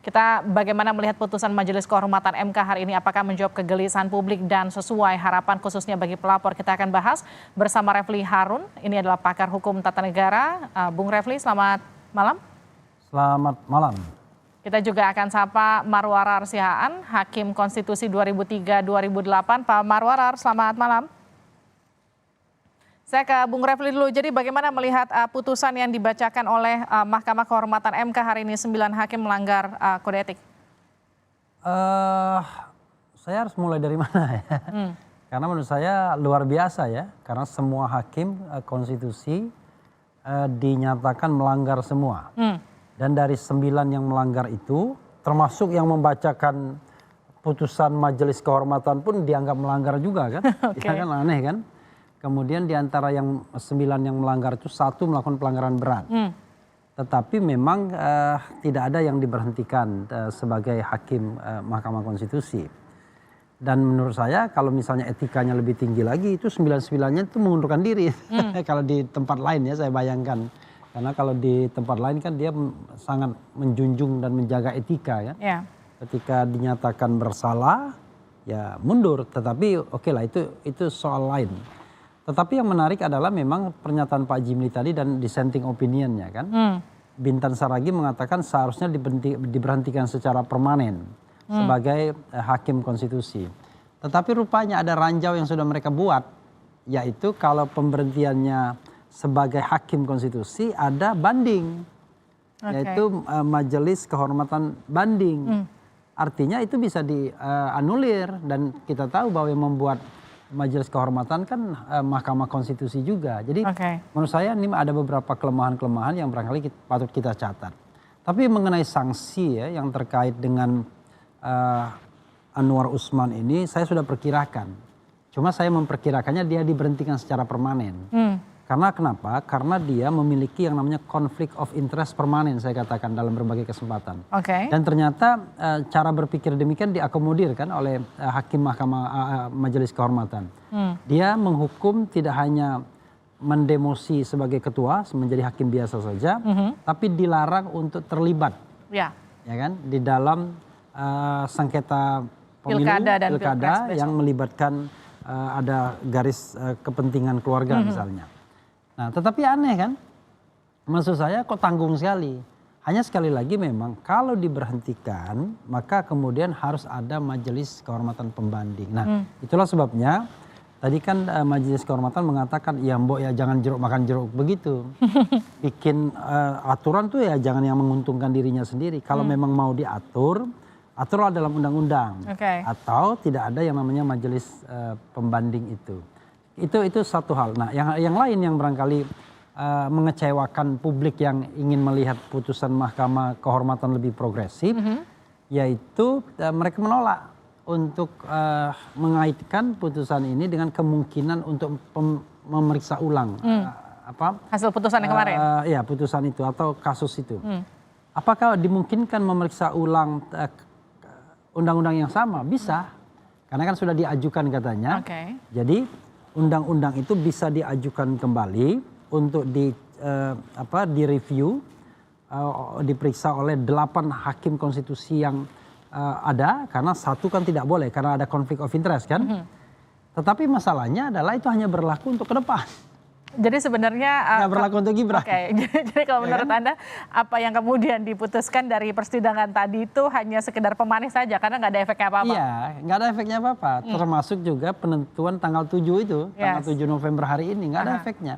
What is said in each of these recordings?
Kita bagaimana melihat putusan Majelis Kehormatan MK hari ini, apakah menjawab kegelisahan publik dan sesuai harapan khususnya bagi pelapor? Kita akan bahas bersama Refli Harun, ini adalah pakar hukum tata negara. Bung Refli, selamat malam. Selamat malam. Kita juga akan sapa Marwarar Sihaan, Hakim Konstitusi 2003-2008. Pak Marwarar, selamat malam. Saya ke Bung Refli dulu, jadi bagaimana melihat putusan yang dibacakan oleh Mahkamah Kehormatan MK hari ini, 9 hakim melanggar kode etik? Saya harus mulai dari mana ya? Karena menurut saya luar biasa ya, karena semua hakim konstitusi dinyatakan melanggar semua. Dan dari 9 yang melanggar itu, termasuk yang membacakan putusan Majelis Kehormatan pun dianggap melanggar juga kan? Okay. Ya kan aneh kan? Kemudian di antara yang 9 yang melanggar itu 1 melakukan pelanggaran berat. Tetapi memang tidak ada yang diberhentikan sebagai hakim Mahkamah Konstitusi. Dan menurut saya kalau misalnya etikanya lebih tinggi lagi itu 9-9-nya itu mengundurkan diri. Kalau di tempat lain ya saya bayangkan. Karena kalau di tempat lain kan dia sangat menjunjung dan menjaga etika ya. Yeah. Ketika dinyatakan bersalah ya mundur. Tetapi oke lah itu soal lain. Tetapi yang menarik adalah memang pernyataan Pak Jimli tadi dan dissenting opinionnya kan. Bintan Saragih mengatakan seharusnya diberhentikan secara permanen sebagai hakim konstitusi. Tetapi rupanya ada ranjau yang sudah mereka buat, yaitu kalau pemberhentiannya sebagai hakim konstitusi ada banding, yaitu Majelis Kehormatan Banding. Artinya itu bisa dianulir dan kita tahu bahwa yang membuat Majelis Kehormatan kan Mahkamah Konstitusi juga. Jadi menurut saya ini ada beberapa kelemahan-kelemahan yang barangkali patut kita catat. Tapi mengenai sanksi ya yang terkait dengan Anwar Usman ini saya sudah perkirakan. Cuma saya memperkirakannya dia diberhentikan secara permanen. Karena kenapa? Karena dia memiliki yang namanya konflik of interest permanen saya katakan dalam berbagai kesempatan. Dan ternyata cara berpikir demikian diakomodir kan oleh hakim Mahkamah Majelis Kehormatan. Dia menghukum tidak hanya mendemosi sebagai ketua menjadi hakim biasa saja, tapi dilarang untuk terlibat, ya kan, di dalam sengketa pemilu pilkada yang melibatkan ada garis kepentingan keluarga misalnya. Nah tetapi aneh kan, maksud saya kok tanggung sekali. Hanya sekali lagi memang kalau diberhentikan maka kemudian harus ada Majelis Kehormatan Pembanding. Nah itulah sebabnya tadi kan Majelis Kehormatan mengatakan ya mbok ya jangan jeruk makan jeruk begitu. Bikin aturan tuh ya jangan yang menguntungkan dirinya sendiri. Kalau memang mau diatur, aturlah dalam undang-undang. Atau tidak ada yang namanya Majelis Pembanding itu. Itu satu hal. Nah yang lain yang barangkali mengecewakan publik yang ingin melihat putusan Mahkamah Kehormatan lebih progresif, yaitu mereka menolak untuk mengaitkan putusan ini dengan kemungkinan untuk memeriksa ulang hasil putusan yang kemarin. Ya putusan itu atau kasus itu. Apakah dimungkinkan memeriksa ulang undang-undang yang sama? Bisa, karena kan sudah diajukan katanya. Jadi undang-undang itu bisa diajukan kembali untuk direview, diperiksa oleh 8 hakim konstitusi yang ada, karena 1 kan tidak boleh karena ada konflik of interest kan. Tetapi masalahnya adalah itu hanya berlaku untuk ke depan. Jadi sebenarnya nggak berlaku untuk Gibran. Jadi kalau menurut Anda apa yang kemudian diputuskan dari persidangan tadi itu hanya sekedar pemanis saja karena nggak ada efeknya apa-apa? Iya, nggak ada efeknya apa-apa. Termasuk juga penentuan tanggal 7 itu, tanggal 7 November hari ini nggak ada efeknya.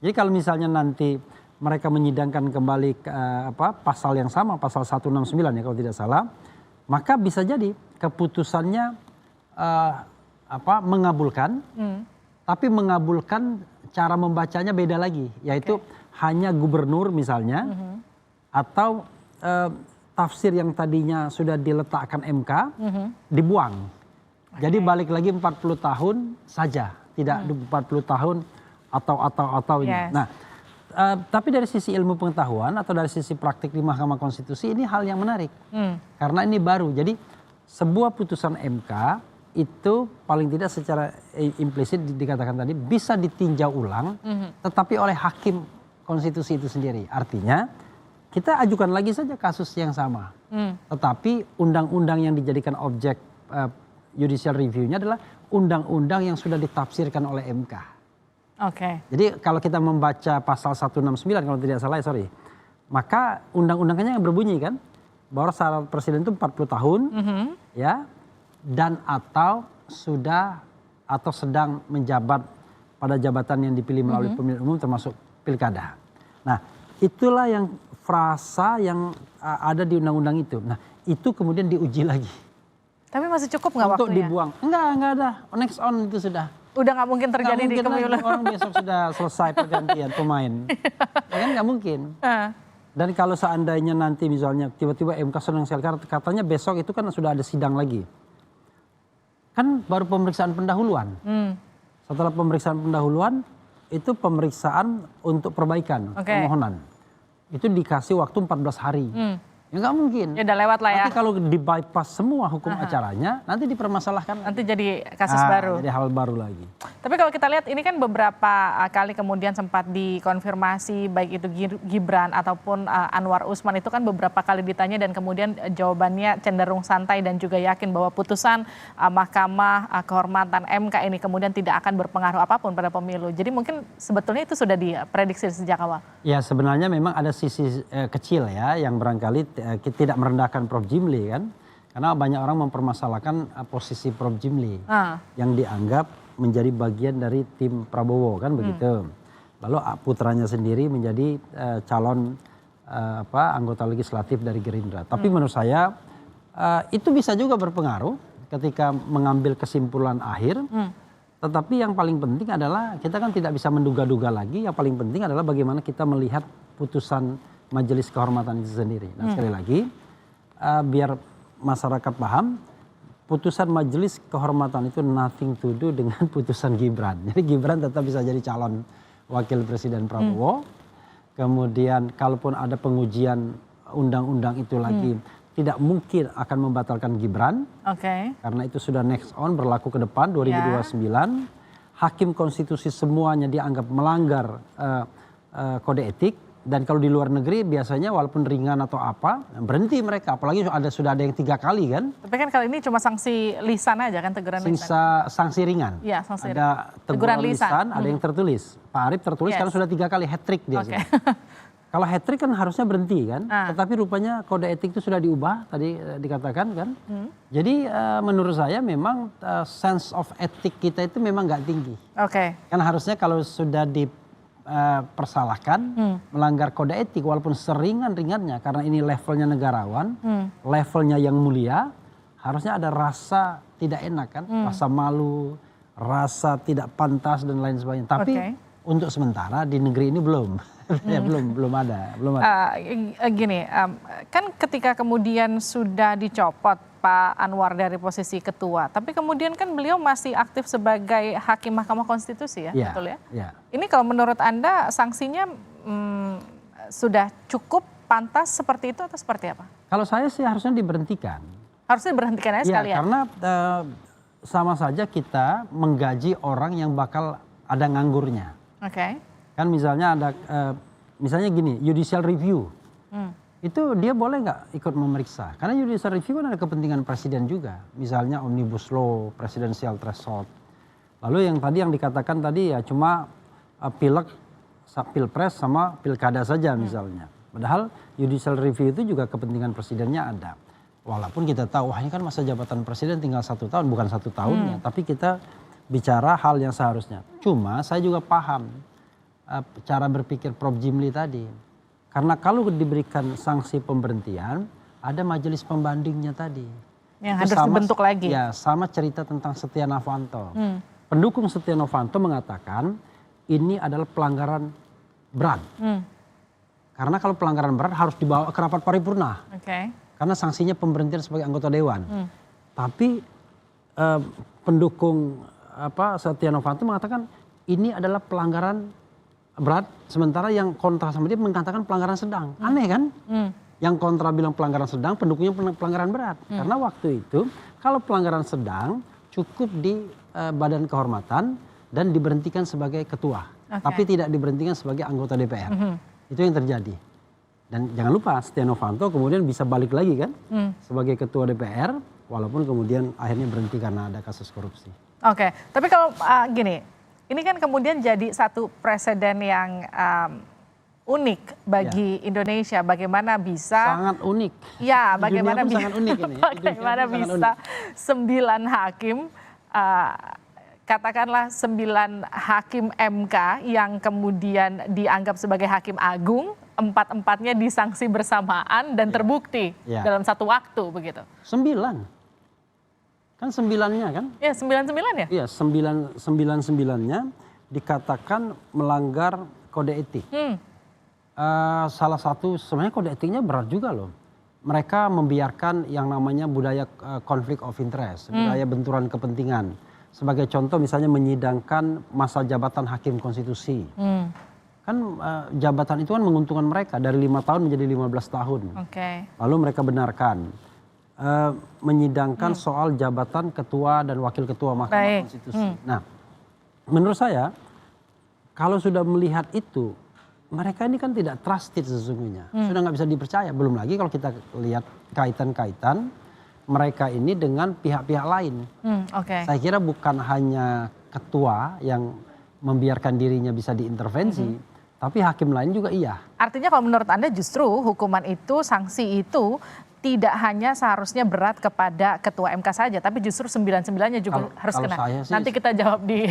Jadi kalau misalnya nanti mereka menyidangkan kembali pasal yang sama, pasal 169 ya kalau tidak salah, maka bisa jadi keputusannya mengabulkan, tapi mengabulkan cara membacanya beda lagi, yaitu hanya gubernur misalnya, atau tafsir yang tadinya sudah diletakkan MK dibuang. Jadi balik lagi 40 tahun saja, tidak 40 tahun atau ini. Nah, tapi dari sisi ilmu pengetahuan atau dari sisi praktik di Mahkamah Konstitusi ini hal yang menarik, karena ini baru. Jadi sebuah putusan MK itu paling tidak secara implisit dikatakan tadi bisa ditinjau ulang, tetapi oleh hakim konstitusi itu sendiri. Artinya kita ajukan lagi saja kasus yang sama. Tetapi undang-undang yang dijadikan objek judicial review-nya adalah undang-undang yang sudah ditafsirkan oleh MK. Oke. Jadi kalau kita membaca pasal 169 kalau tidak salah, sorry, maka undang-undangnya yang berbunyi kan bahwa syarat presiden itu 40 tahun, ya, dan atau sudah atau sedang menjabat pada jabatan yang dipilih melalui pemilihan umum termasuk pilkada. Nah, itulah yang frasa yang ada di undang-undang itu. Nah, itu kemudian diuji lagi. Tapi masih cukup nggak untuk waktunya? Dibuang. Enggak ada. Next on itu sudah. Udah nggak mungkin terjadi di pemilu. Orang besok sudah selesai pergantian pemain. Ya kan nggak mungkin. Dan kalau seandainya nanti misalnya tiba-tiba MK sedang katanya besok itu kan sudah ada sidang lagi. Kan baru pemeriksaan pendahuluan. Setelah pemeriksaan pendahuluan itu pemeriksaan untuk perbaikan permohonan. Itu dikasih waktu 14 hari. Ya nggak mungkin. Ya udah lewat lah ya. Nanti kalau di bypass semua hukum acaranya, nanti dipermasalahkan. Nanti jadi kasus baru. Jadi hal baru lagi. Tapi kalau kita lihat ini kan beberapa kali kemudian sempat dikonfirmasi baik itu Gibran ataupun Anwar Usman itu kan beberapa kali ditanya dan kemudian jawabannya cenderung santai dan juga yakin bahwa putusan Mahkamah Kehormatan MK ini kemudian tidak akan berpengaruh apapun pada pemilu. Jadi mungkin sebetulnya itu sudah diprediksi sejak awal. Ya sebenarnya memang ada sisi kecil ya yang barangkali kita tidak merendahkan Prof. Jimli kan. Karena banyak orang mempermasalahkan posisi Prof. Jimli yang dianggap menjadi bagian dari tim Prabowo kan begitu. Lalu putranya sendiri menjadi calon anggota legislatif dari Gerindra. Tapi menurut saya itu bisa juga berpengaruh ketika mengambil kesimpulan akhir. Tetapi yang paling penting adalah kita kan tidak bisa menduga-duga lagi. Yang paling penting adalah bagaimana kita melihat putusan Majelis Kehormatan itu sendiri. Nah sekali lagi biar masyarakat paham, putusan Majelis Kehormatan itu nothing to do dengan putusan Gibran. Jadi Gibran tetap bisa jadi calon wakil presiden Prabowo. Kemudian kalaupun ada pengujian undang-undang itu lagi, tidak mungkin akan membatalkan Gibran. Karena itu sudah next on, berlaku ke depan 2029. Hakim konstitusi semuanya dianggap melanggar kode etik. Dan kalau di luar negeri biasanya walaupun ringan atau apa, berhenti mereka. Apalagi sudah ada yang 3 kali kan. Tapi kan kali ini cuma sanksi lisan aja kan, teguran lisan. Sanksi ringan. Ya, sanksi ada teguran lisan, ada yang tertulis. Pak Arief tertulis karena sudah 3 kali, hat-trick dia. Kalau hat-trick kan harusnya berhenti kan. Tetapi rupanya kode etik itu sudah diubah, tadi dikatakan kan. Jadi menurut saya memang sense of etik kita itu memang nggak tinggi. Kan harusnya kalau sudah persalahkan melanggar kode etik walaupun seringan-ringannya karena ini levelnya negarawan, levelnya yang mulia, harusnya ada rasa tidak enak kan, rasa malu, rasa tidak pantas dan lain sebagainya. Tapi untuk sementara di negeri ini belum. Ya belum ada. Gini, kan ketika kemudian sudah dicopot Pak Anwar dari posisi ketua, tapi kemudian kan beliau masih aktif sebagai hakim Mahkamah Konstitusi ya, betul ya? Ini kalau menurut Anda sanksinya sudah cukup pantas seperti itu atau seperti apa? Kalau saya sih harusnya diberhentikan. Harusnya diberhentikan aja sekalian? Karena sama saja kita menggaji orang yang bakal ada nganggurnya. Kan misalnya ada, misalnya gini, judicial review. Itu dia boleh nggak ikut memeriksa? Karena judicial review kan ada kepentingan presiden juga. Misalnya omnibus law, presidential threshold. Lalu yang tadi yang dikatakan tadi ya cuma pilpres sama pilkada saja misalnya. Padahal judicial review itu juga kepentingan presidennya ada. Walaupun kita tahu, wah ini kan masa jabatan presiden tinggal 1 tahun, bukan 1 tahunnya. Tapi kita bicara hal yang seharusnya. Cuma saya juga paham cara berpikir Prof. Jimli tadi. Karena kalau diberikan sanksi pemberhentian, ada majelis pembandingnya tadi. Yang harus dibentuk lagi. Ya, sama cerita tentang Setia Novanto. Pendukung Setia Novanto mengatakan ini adalah pelanggaran berat. Karena kalau pelanggaran berat harus dibawa ke rapat paripurna. Karena sanksinya pemberhentian sebagai anggota dewan. Tapi pendukung Setia Novanto mengatakan ini adalah pelanggaran berat, sementara yang kontra sama dia mengatakan pelanggaran sedang. Aneh kan? Yang kontra bilang pelanggaran sedang, pendukungnya pelanggaran berat. Karena waktu itu kalau pelanggaran sedang cukup di badan kehormatan dan diberhentikan sebagai ketua. Tapi tidak diberhentikan sebagai anggota DPR. Itu yang terjadi. Dan jangan lupa Setia Novanto kemudian bisa balik lagi kan sebagai ketua DPR, walaupun kemudian akhirnya berhenti karena ada kasus korupsi. Oke, tapi kalau gini, ini kan kemudian jadi satu presiden yang unik bagi Indonesia. Bagaimana bisa? Sangat unik. Ya, Di bagaimana dunia pun bisa? sangat unik ini. Bagaimana bisa 9 hakim, katakanlah 9 hakim MK yang kemudian dianggap sebagai hakim agung, 4-empatnya disanksi bersamaan dan terbukti dalam satu waktu begitu. 9. Kan 9-nya kan? Ya, 9-9 ya? Iya, 9-9-nya dikatakan melanggar kode etik. Salah satu sebenarnya kode etiknya berat juga loh. Mereka membiarkan yang namanya budaya konflik of interest, budaya benturan kepentingan. Sebagai contoh misalnya menyidangkan masa jabatan hakim konstitusi. Kan jabatan itu kan menguntungkan mereka dari 5 tahun menjadi 15 tahun. Lalu mereka benarkan menyidangkan soal jabatan ketua dan wakil ketua Mahkamah Konstitusi. Nah, menurut saya kalau sudah melihat itu, mereka ini kan tidak trusted sesungguhnya, sudah nggak bisa dipercaya. Belum lagi kalau kita lihat kaitan-kaitan mereka ini dengan pihak-pihak lain. Saya kira bukan hanya ketua yang membiarkan dirinya bisa diintervensi, tapi hakim lain juga iya. Artinya kalau menurut Anda justru hukuman itu, sanksi itu tidak hanya seharusnya berat kepada ketua MK saja, tapi justru 9-9-nya juga harus kena. Nanti kita jawab di